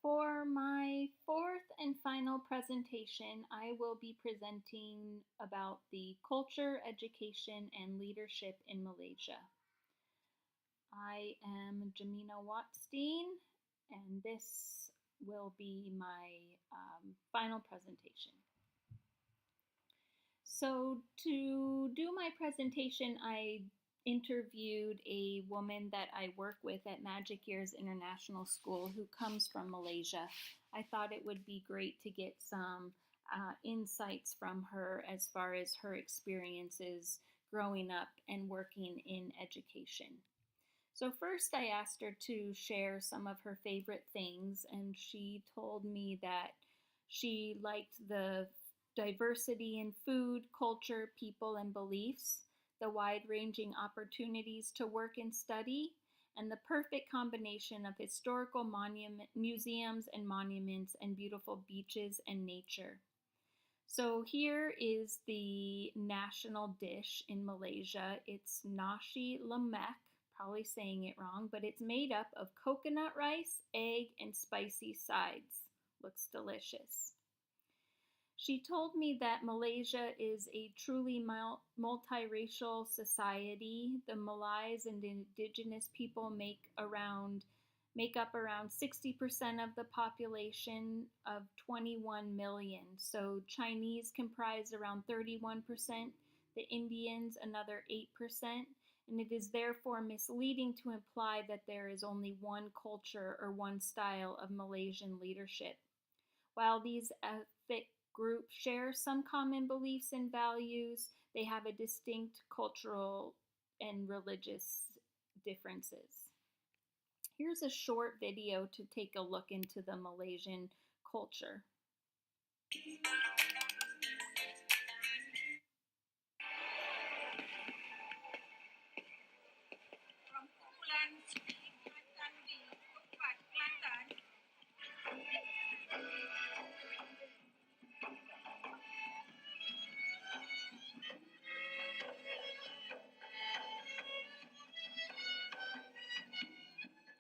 For my fourth and final presentation, I will be presenting about the culture, education, and leadership in Malaysia. I am Jamina Watstein, and this will be my final presentation. So to do my presentation, I interviewed a woman that I work with at Magic Years International School who comes from Malaysia. I thought it would be great to get some insights from her as far as her experiences growing up and working in education. So first I asked her to share some of her favorite things, and she told me that she liked the diversity in food, culture, people, and beliefs, the wide-ranging opportunities to work and study, and the perfect combination of historical museums and monuments and beautiful beaches and nature. So here is the national dish in Malaysia. It's nasi lemak, probably saying it wrong, but it's made up of coconut rice, egg, and spicy sides. Looks delicious. She told me that Malaysia is a truly multiracial society. The Malays and indigenous people make up around 60% of the population of 21 million. So Chinese comprise around 31%, the Indians another 8%, and it is therefore misleading to imply that there is only one culture or one style of Malaysian leadership. While these ethnic groups share some common beliefs and values, they have a distinct cultural and religious differences. Here's a short video to take a look into the Malaysian culture.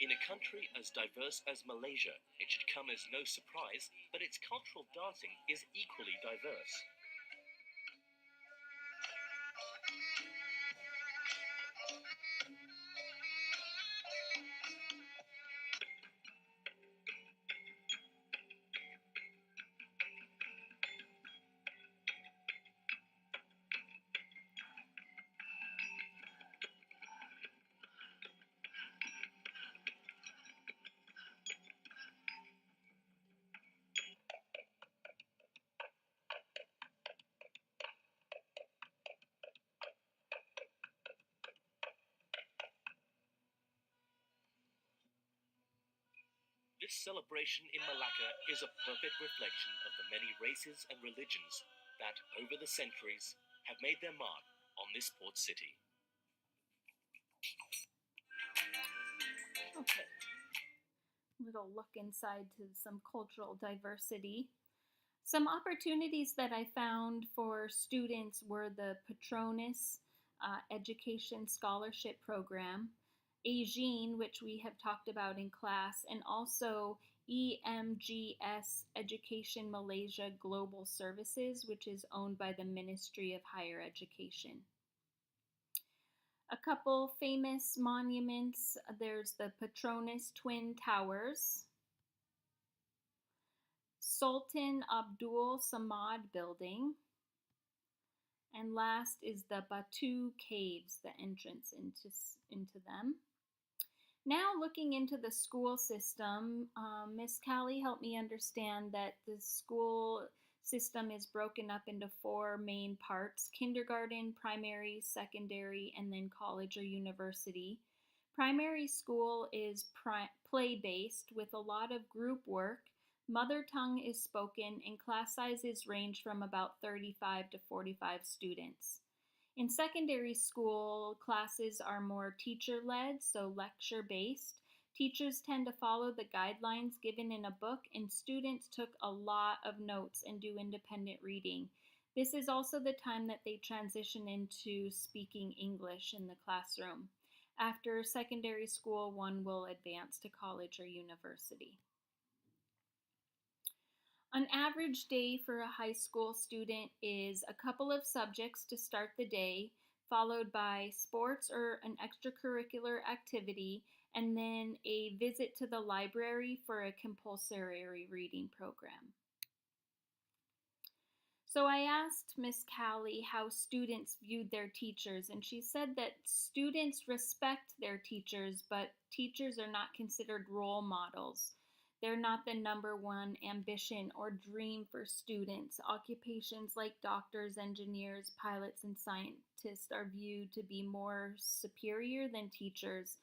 In a country as diverse as Malaysia, it should come as no surprise that its cultural dancing is equally diverse. This celebration in Malacca is a perfect reflection of the many races and religions that, over the centuries, have made their mark on this port city. Okay, little look inside to some cultural diversity. Some opportunities that I found for students were the Patronus Education Scholarship Program, AGENE, which we have talked about in class, and also EMGS Education Malaysia Global Services, which is owned by the Ministry of Higher Education. A couple famous monuments, there's the Patronus Twin Towers, Sultan Abdul Samad Building, and last is the Batu Caves, the entrance into them. Now looking into the school system, Miss Callie helped me understand that the school system is broken up into four main parts: kindergarten, primary, secondary, and then college or university. Primary school is play-based with a lot of group work. Mother tongue is spoken, and class sizes range from about 35 to 45 students. In secondary school, classes are more teacher-led, so lecture-based. Teachers tend to follow the guidelines given in a book, and students took a lot of notes and do independent reading. This is also the time that they transition into speaking English in the classroom. After secondary school, one will advance to college or university. An average day for a high school student is a couple of subjects to start the day, followed by sports or an extracurricular activity, and then a visit to the library for a compulsory reading program. So I asked Miss Callie how students viewed their teachers, and she said that students respect their teachers, but teachers are not considered role models. They're not the number one ambition or dream for students. Occupations like doctors, engineers, pilots, and scientists are viewed to be more superior than teachers.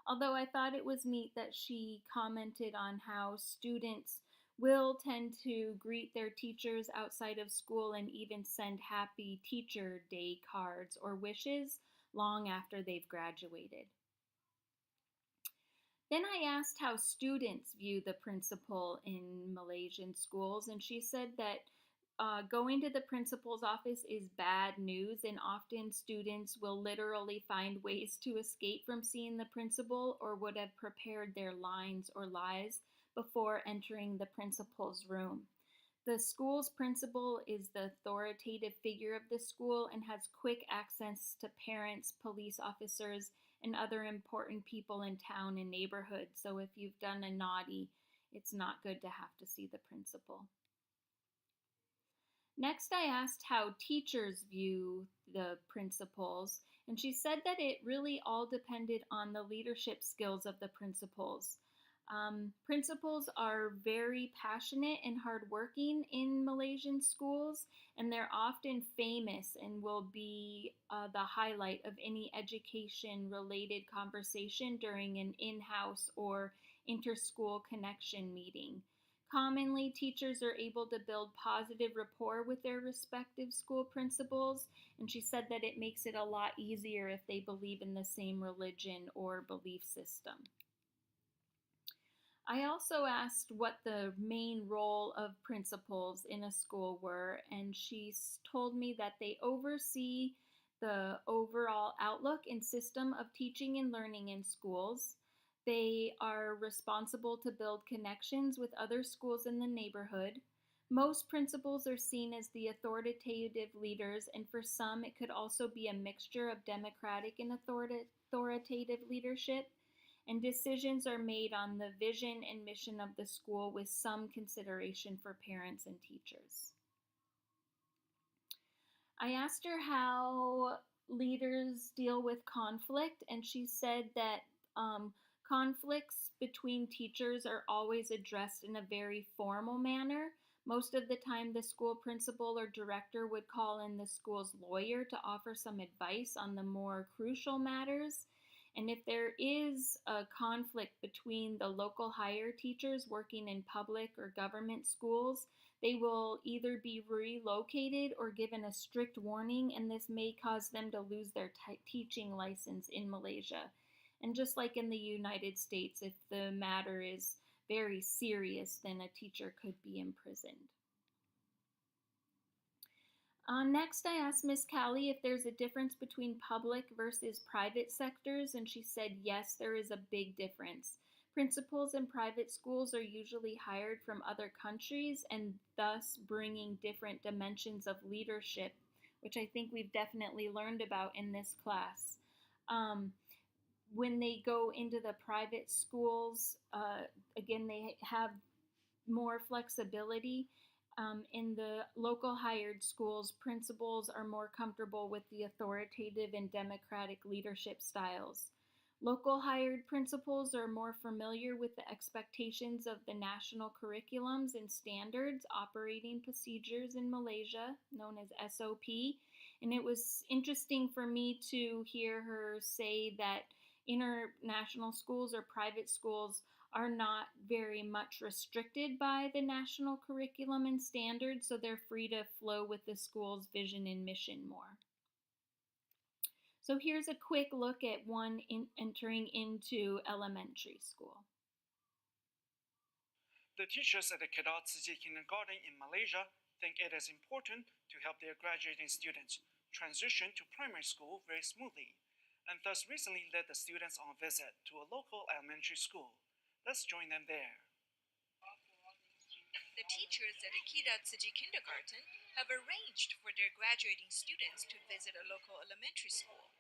Although I thought it was neat that she commented on how students will tend to greet their teachers outside of school and even send happy teacher day cards or wishes long after they've graduated. Then I asked how students view the principal in Malaysian schools, and she said that going to the principal's office is bad news, and often students will literally find ways to escape from seeing the principal or would have prepared their lines or lies before entering the principal's room. The school's principal is the authoritative figure of the school and has quick access to parents, police officers, and other important people in town and neighborhood. So if you've done a naughty, it's not good to have to see the principal. Next, I asked how teachers view the principals, and she said that it really all depended on the leadership skills of the principals. Principals are very passionate and hardworking in Malaysian schools, and they're often famous and will be the highlight of any education related conversation during an in house or inter-school connection meeting. Commonly, teachers are able to build positive rapport with their respective school principals, and she said that it makes it a lot easier if they believe in the same religion or belief system. I also asked what the main role of principals in a school were, and she told me that they oversee the overall outlook and system of teaching and learning in schools. They are responsible to build connections with other schools in the neighborhood. Most principals are seen as the authoritative leaders, and for some, it could also be a mixture of democratic and authoritative leadership, and decisions are made on the vision and mission of the school with some consideration for parents and teachers. I asked her how leaders deal with conflict, and she said that conflicts between teachers are always addressed in a very formal manner. Most of the time, the school principal or director would call in the school's lawyer to offer some advice on the more crucial matters. And if there is a conflict between the local hire teachers working in public or government schools, they will either be relocated or given a strict warning, and this may cause them to lose their teaching license in Malaysia. And just like in the United States, if the matter is very serious, then a teacher could be imprisoned. Next, I asked Miss Callie if there's a difference between public versus private sectors, and she said yes, there is a big difference. Principals in private schools are usually hired from other countries and thus bringing different dimensions of leadership, which I think we've definitely learned about in this class. When they go into the private schools, again, they have more flexibility. In the local hired schools, principals are more comfortable with the authoritative and democratic leadership styles. Local hired principals are more familiar with the expectations of the national curriculums and standards operating procedures in Malaysia, known as SOP. And it was interesting for me to hear her say that international schools or private schools are not very much restricted by the national curriculum and standards, so they're free to flow with the school's vision and mission more. So here's a quick look at one entering into elementary school. The teachers at the Kedah Tzu Kindergarten in Malaysia think it is important to help their graduating students transition to primary school very smoothly, and thus recently led the students on a visit to a local elementary school. Let's join them there. The teachers at Akita Tsuji Kindergarten have arranged for their graduating students to visit a local elementary school.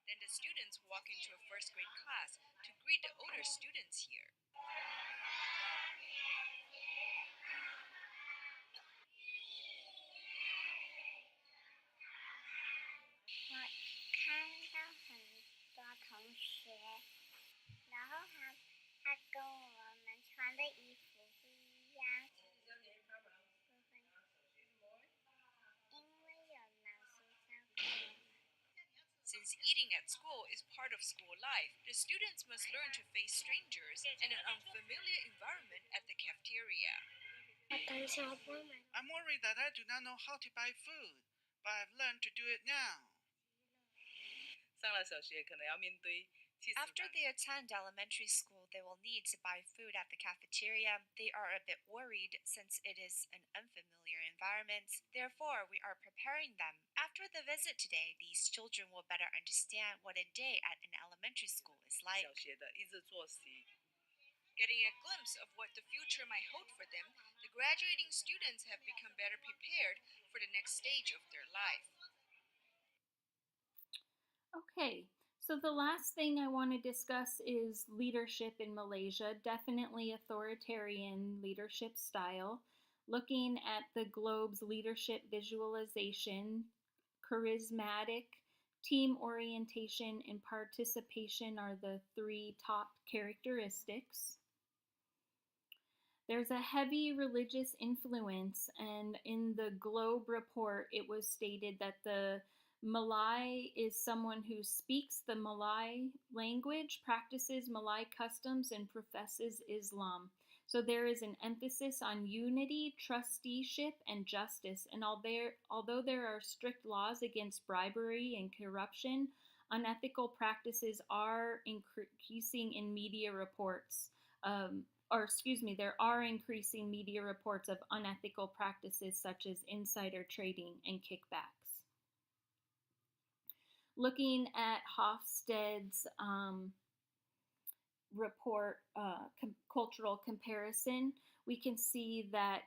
Then the students walk into a first grade class to greet the older students here. Since eating at school is part of school life, the students must learn to face strangers and an unfamiliar environment at the cafeteria. I'm worried that I do not know how to buy food, but I've learned to do it now. After they attend elementary school, they will need to buy food at the cafeteria. They are a bit worried since it is an unfamiliar environment. Therefore, we are preparing them. After the visit today, these children will better understand what a day at an elementary school is like. Getting a glimpse of what the future might hold for them, the graduating students have become better prepared for the next stage of their life. Okay, so the last thing I want to discuss is leadership in Malaysia, definitely authoritarian leadership style. Looking at the globe's leadership visualization, charismatic, team orientation, and participation are the three top characteristics. There's a heavy religious influence, and in the Globe report, it was stated that the Malay is someone who speaks the Malay language, practices Malay customs, and professes Islam. So there is an emphasis on unity, trusteeship, and justice. And although there are strict laws against bribery and corruption, unethical practices are increasing in media reports. There are increasing media reports of unethical practices such as insider trading and kickbacks. Looking at Hofstede's report, cultural comparison, we can see that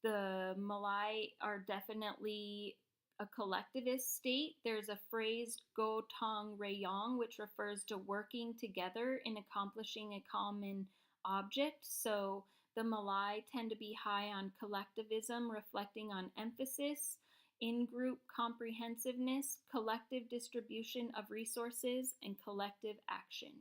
the Malay are definitely a collectivist state. There's a phrase, gotong royong, which refers to working together in accomplishing a common object. So the Malay tend to be high on collectivism, reflecting on emphasis, in-group comprehensiveness, collective distribution of resources, and collective action.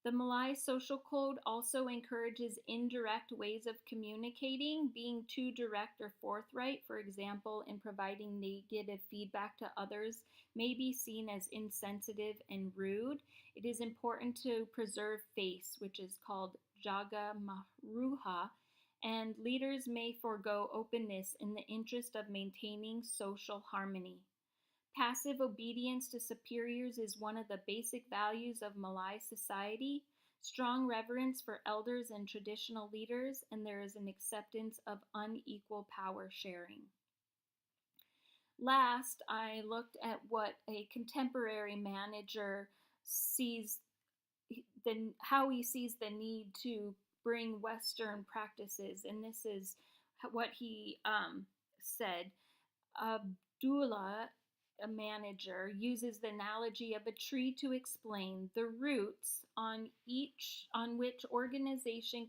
The Malay social code also encourages indirect ways of communicating. Being too direct or forthright, for example, in providing negative feedback to others, may be seen as insensitive and rude. It is important to preserve face, which is called jaga maruha, and leaders may forego openness in the interest of maintaining social harmony. Passive obedience to superiors is one of the basic values of Malay society. Strong reverence for elders and traditional leaders, and there is an acceptance of unequal power sharing. Last, I looked at what a contemporary manager sees, how he sees the need to bring Western practices, and this is what he said. Abdullah, a manager, uses the analogy of a tree to explain the roots on which an organization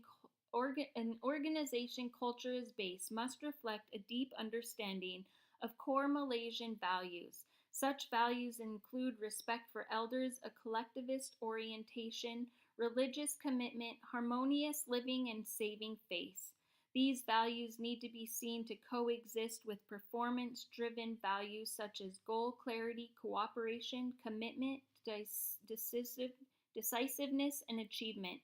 culture is based must reflect a deep understanding of core Malaysian values. Such values include respect for elders, a collectivist orientation, religious commitment, harmonious living, and saving face. These values need to be seen to coexist with performance-driven values such as goal clarity, cooperation, commitment, decisiveness, and achievement.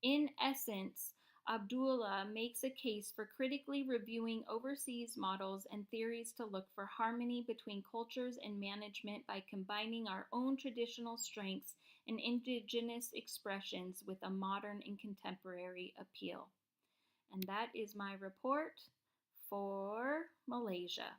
In essence, Abdullah makes a case for critically reviewing overseas models and theories to look for harmony between cultures and management by combining our own traditional strengths and indigenous expressions with a modern and contemporary appeal. And that is my report for Malaysia.